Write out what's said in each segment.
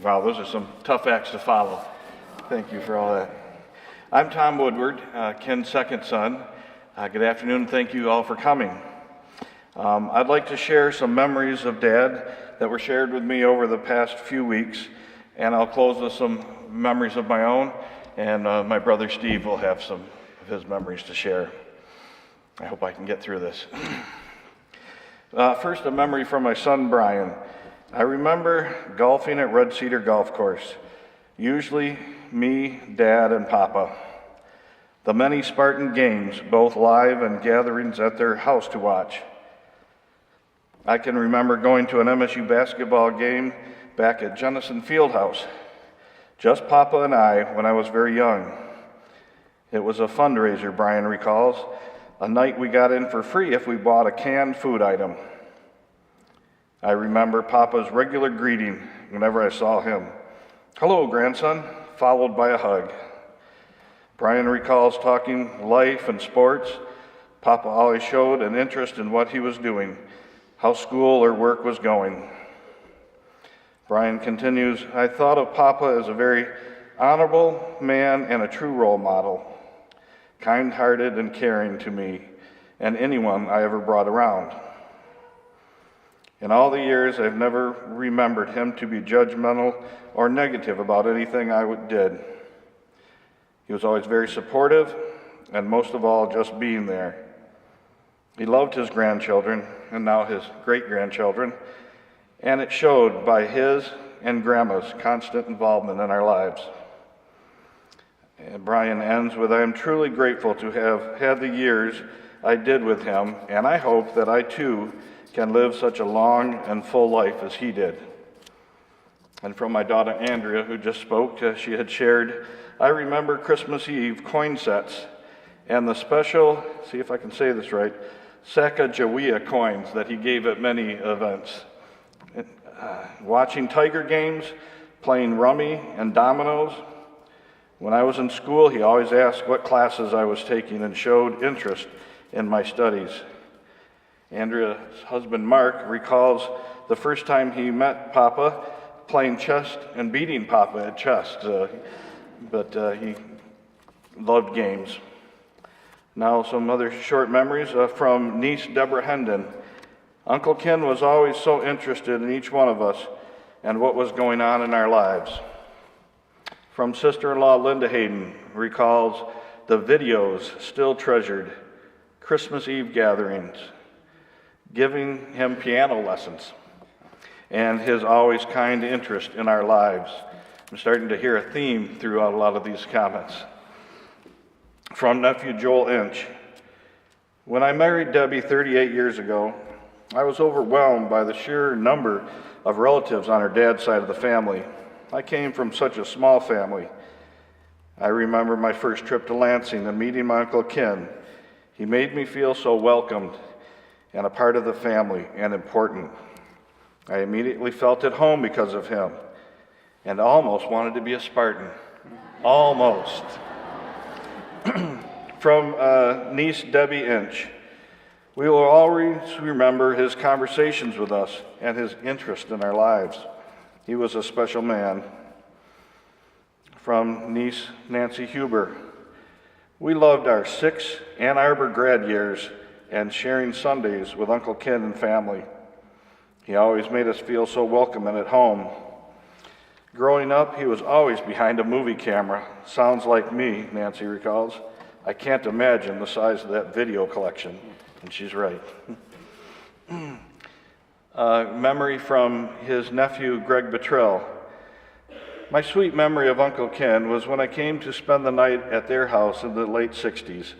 Wow, those are some tough acts to follow. Thank you for all that. I'm Tom Woodward, Ken's second son. Good afternoon, thank you all for coming. I'd like to share some memories of Dad that were shared with me over the past few weeks, and I'll close with some memories of my own, and my brother Steve will have some of his memories to share. I hope I can get through this. First, a memory from my son Brian. I remember golfing at Red Cedar Golf Course, usually me, Dad, and Papa. The many Spartan games, both live and gatherings at their house to watch. I can remember going to an MSU basketball game back at Jennison Fieldhouse, just Papa and I when I was very young. It was a fundraiser, Brian recalls, a night we got in for free if we bought a canned food item. I remember Papa's regular greeting whenever I saw him. "Hello, grandson," followed by a hug. Brian recalls talking life and sports. Papa always showed an interest in what he was doing, how school or work was going. Brian continues, "I thought of Papa as a very honorable man and a true role model, kind-hearted and caring to me and anyone I ever brought around. In all the years, I've never remembered him to be judgmental or negative about anything I did. He was always very supportive, and most of all, just being there. He loved his grandchildren, and now his great-grandchildren, and it showed by his and Grandma's constant involvement in our lives." And Brian ends with, "I am truly grateful to have had the years I did with him, and I hope that I too can live such a long and full life as he did." And from my daughter Andrea, who just spoke, she had shared, "I remember Christmas Eve coin sets and the special, see if I can say this right, Sacagawea coins that he gave at many events. Watching Tiger games, playing rummy and dominoes. When I was in school, he always asked what classes I was taking and showed interest in my studies." Andrea's husband Mark recalls the first time he met Papa playing chess and beating Papa at chess, but he loved games. Now some other short memories from niece Deborah Hendon. "Uncle Ken was always so interested in each one of us and what was going on in our lives." From sister-in-law Linda Hayden recalls the videos still treasured, Christmas Eve gatherings, giving him piano lessons, and his always kind interest in our lives. I'm starting to hear a theme throughout a lot of these comments. From nephew Joel Inch, "When I married Debbie 38 years ago, I was overwhelmed by the sheer number of relatives on her dad's side of the family. I came from such a small family. I remember my first trip to Lansing and meeting my Uncle Ken. He made me feel so welcomed and a part of the family and important. I immediately felt at home because of him and almost wanted to be a Spartan. Almost." From niece Debbie Inch, "We will always remember his conversations with us and his interest in our lives. He was a special man." From niece Nancy Huber, "We loved our 6 Ann Arbor grad years and sharing Sundays with Uncle Ken and family. He always made us feel so welcome and at home. Growing up, he was always behind a movie camera. Sounds like me," Nancy recalls. "I can't imagine the size of that video collection." And she's right. Memory from his nephew, Greg Buttrell. "My sweet memory of Uncle Ken was when I came to spend the night at their house in the late 60s.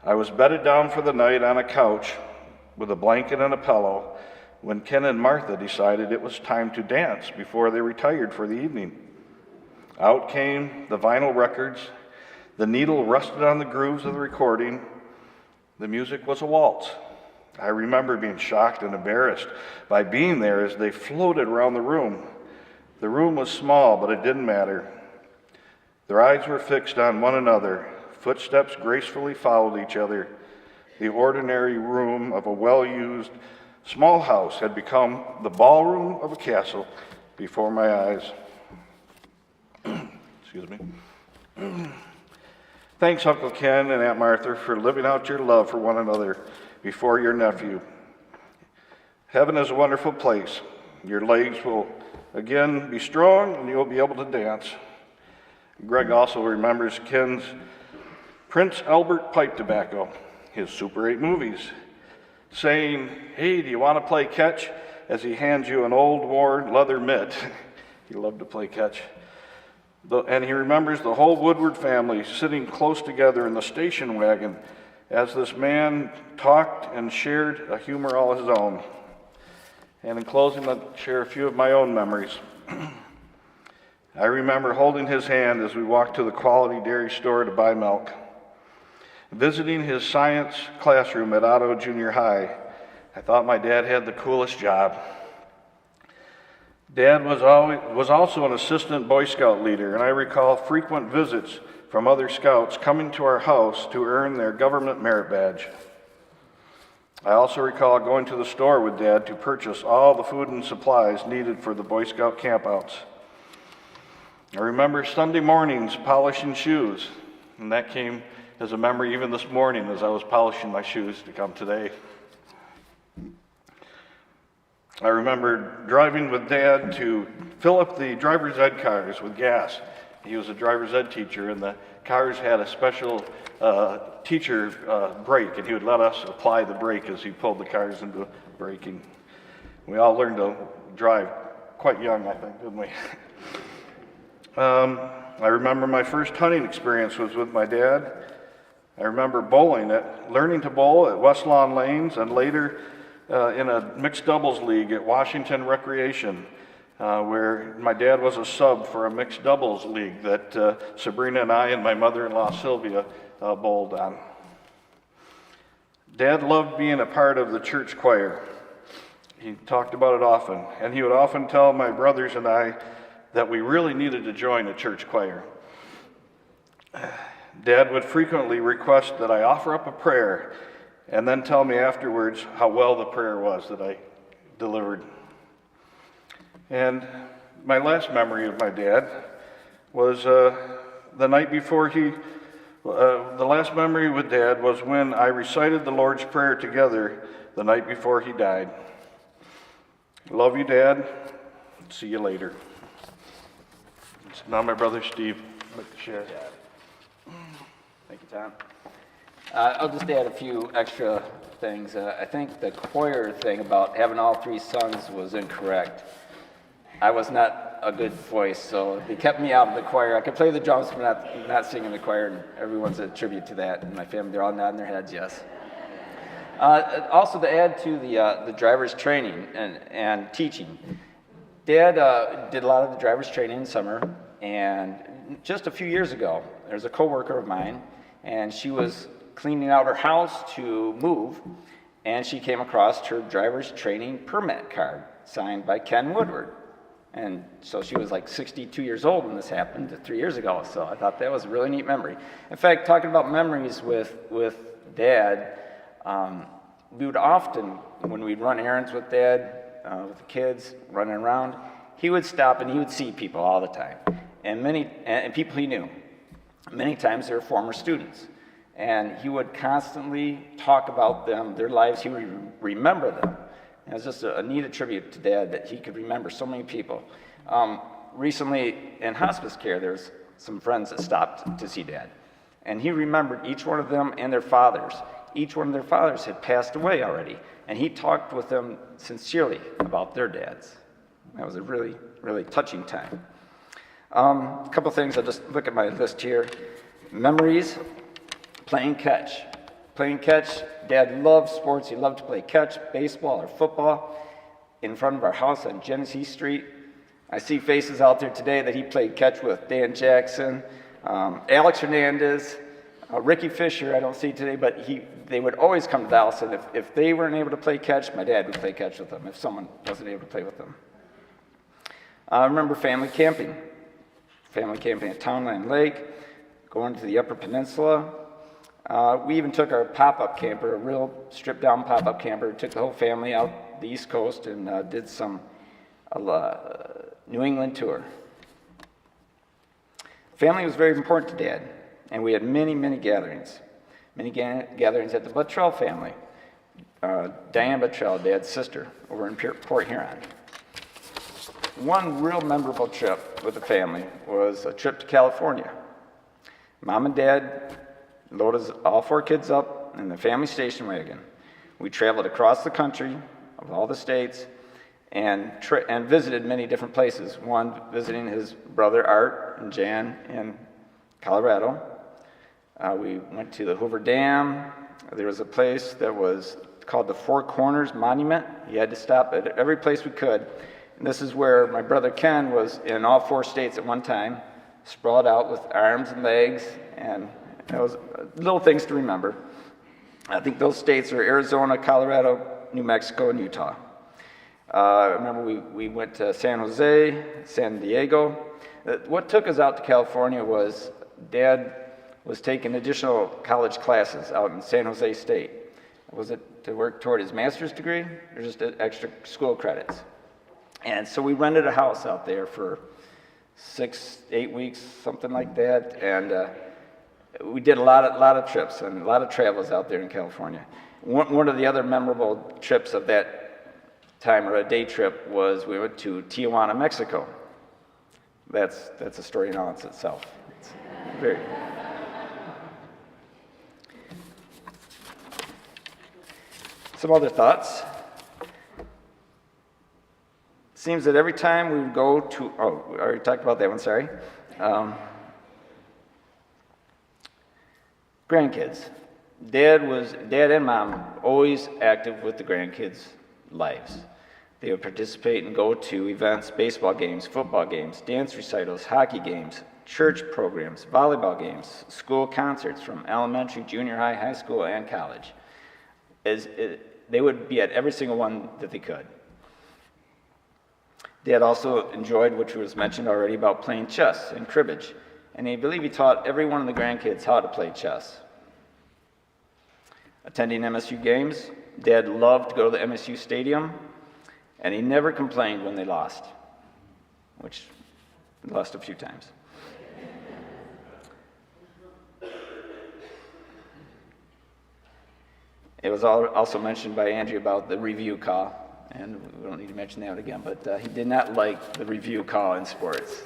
I was bedded down for the night on a couch with a blanket and a pillow when Ken and Martha decided it was time to dance before they retired for the evening. Out came the vinyl records. The needle rested on the grooves of the recording. The music was a waltz. I remember being shocked and embarrassed by being there as they floated around the room. The room was small, but it didn't matter. Their eyes were fixed on one another. Footsteps gracefully followed each other. The ordinary room of a well-used small house had become the ballroom of a castle before my eyes. Excuse me. Thanks, Uncle Ken and Aunt Martha, for living out your love for one another before your nephew. Heaven is a wonderful place. Your legs will again be strong and you'll be able to dance. Greg also remembers Ken's Prince Albert pipe tobacco, his Super 8 movies, saying, "Hey, do you want to play catch?" as he hands you an old worn leather mitt. He loved to play catch. And he remembers the whole Woodward family sitting close together in the station wagon as this man talked and shared a humor all his own. And in closing, I'll share a few of my own memories. I remember holding his hand as we walked to the Quality Dairy store to buy milk. Visiting his science classroom at Otto Junior High, I thought my dad had the coolest job. Dad was also an assistant Boy Scout leader, and I recall frequent visits from other scouts coming to our house to earn their government merit badge. I also recall going to the store with Dad to purchase all the food and supplies needed for the Boy Scout campouts. I remember Sunday mornings polishing shoes, and that came as a memory even this morning as I was polishing my shoes to come today. I remember driving with Dad to fill up the driver's ed cars with gas. He was a driver's ed teacher, and the cars had a special teacher brake, and he would let us apply the brake as he pulled the cars into braking. We all learned to drive quite young, I think, didn't we? I remember my first hunting experience was with my dad. I remember learning to bowl at West Lawn Lanes, and later in a mixed doubles league at Washington Recreation, where my dad was a sub for a mixed doubles league that Sabrina and I and my mother-in-law Sylvia bowled on. Dad loved being a part of the church choir. He talked about it often, and he would often tell my brothers and I that we really needed to join a church choir. Dad would frequently request that I offer up a prayer and then tell me afterwards how well the prayer was that I delivered. And my last memory of my dad was the night before the last memory with Dad was when I recited the Lord's Prayer together the night before he died. Love you, Dad. See you later. Now my brother Steve would like to share. Thank you, Tom. I'll just add a few extra things. I think the choir thing about having all three sons was incorrect. I was not a good voice, so they kept me out of the choir. I could play the drums, but not sing in the choir, and everyone's a tribute to that. And my family, they're all nodding their heads, yes. Also, to add to the driver's training and teaching, Dad did a lot of the driver's training in summer, and just a few years ago, there's a coworker of mine, and she was cleaning out her house to move, and she came across her driver's training permit card signed by Ken Woodward. And so she was like 62 years old when this happened 3 years ago, so I thought that was a really neat memory. In fact, talking about memories with Dad, we would often, when we'd run errands with Dad, with the kids running around, he would stop and he would see people all the time, and people he knew. Many times they were former students, and he would constantly talk about them, their lives. He would remember them. And it was just a neat tribute to Dad that he could remember so many people. Recently in hospice care, there's some friends that stopped to see Dad, and he remembered each one of them and their fathers. Each one of their fathers had passed away already, and he talked with them sincerely about their dads. That was a really, really touching time. A couple things, I'll just look at my list here. Memories, playing catch. Playing catch, Dad loved sports. He loved to play catch, baseball or football, in front of our house on Genesee Street. I see faces out there today that he played catch with. Dan Jackson, Alex Hernandez, Ricky Fisher, I don't see today, but they would always come to Dallas, and if they weren't able to play catch, my dad would play catch with them if someone wasn't able to play with them. I remember family camping at Townland Lake, going to the Upper Peninsula. We even took our pop-up camper, a real stripped-down pop-up camper, took the whole family out the East Coast and did some New England tour. Family was very important to Dad, and we had many, many gatherings. Many gatherings at the Buttrell family. Diane Buttrell, Dad's sister, over in Port Huron. One real memorable trip with the family was a trip to California. Mom and Dad loaded all 4 kids up in the family station wagon. We traveled across the country, of all the states, and visited many different places. One, visiting his brother Art and Jan in Colorado. We went to the Hoover Dam. There was a place that was called the Four Corners Monument. He had to stop at every place we could. And this is where my brother Ken was in all 4 states at one time, sprawled out with arms and legs, and it was little things to remember. I think those states are Arizona, Colorado, New Mexico, and Utah. I remember we went to San Jose, San Diego. What took us out to California was Dad was taking additional college classes out in San Jose State. Was it to work toward his master's degree or just extra school credits? And so we rented a house out there for 6-8 weeks, something like that, and we did a lot of trips and a lot of travels out there in California. One of the other memorable trips of that time, or a day trip, was we went to Tijuana, Mexico. That's a story in all itself. It's very. Some other thoughts. Seems that every time we would go to, we already talked about that one, sorry. Grandkids. Dad and Mom always active with the grandkids' lives. They would participate and go to events, baseball games, football games, dance recitals, hockey games, church programs, volleyball games, school concerts from elementary, junior high, high school, and college. They would be at every single one that they could. Dad also enjoyed, which was mentioned already, about playing chess and cribbage. And I believe he taught every one of the grandkids how to play chess. Attending MSU games, Dad loved to go to the MSU stadium, and he never complained when they lost, which they lost a few times. It was also mentioned by Andrew about the review call, and we don't need to mention that again, but he did not like the review call in sports.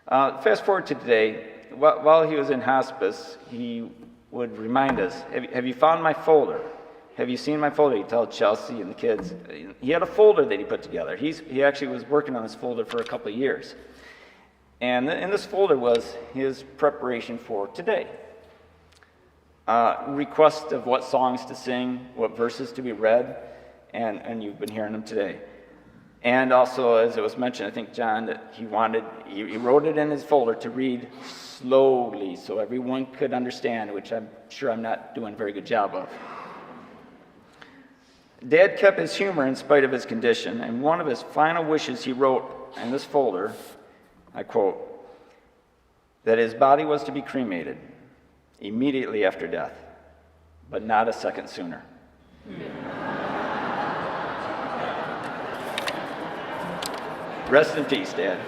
Fast forward to today. While he was in hospice, he would remind us, have you found my folder? Have you seen my folder? He'd tell Chelsea and the kids. He had a folder that he put together. He actually was working on this folder for a couple of years. And in this folder was his preparation for today. Requests of what songs to sing, what verses to be read, and you've been hearing them today. And also, as it was mentioned, I think, John, that he wrote it in his folder to read slowly so everyone could understand, which I'm sure I'm not doing a very good job of. Dad kept his humor in spite of his condition, and one of his final wishes he wrote in this folder, I quote, that his body was to be cremated immediately after death, but not a second sooner. Rest in peace, Dad.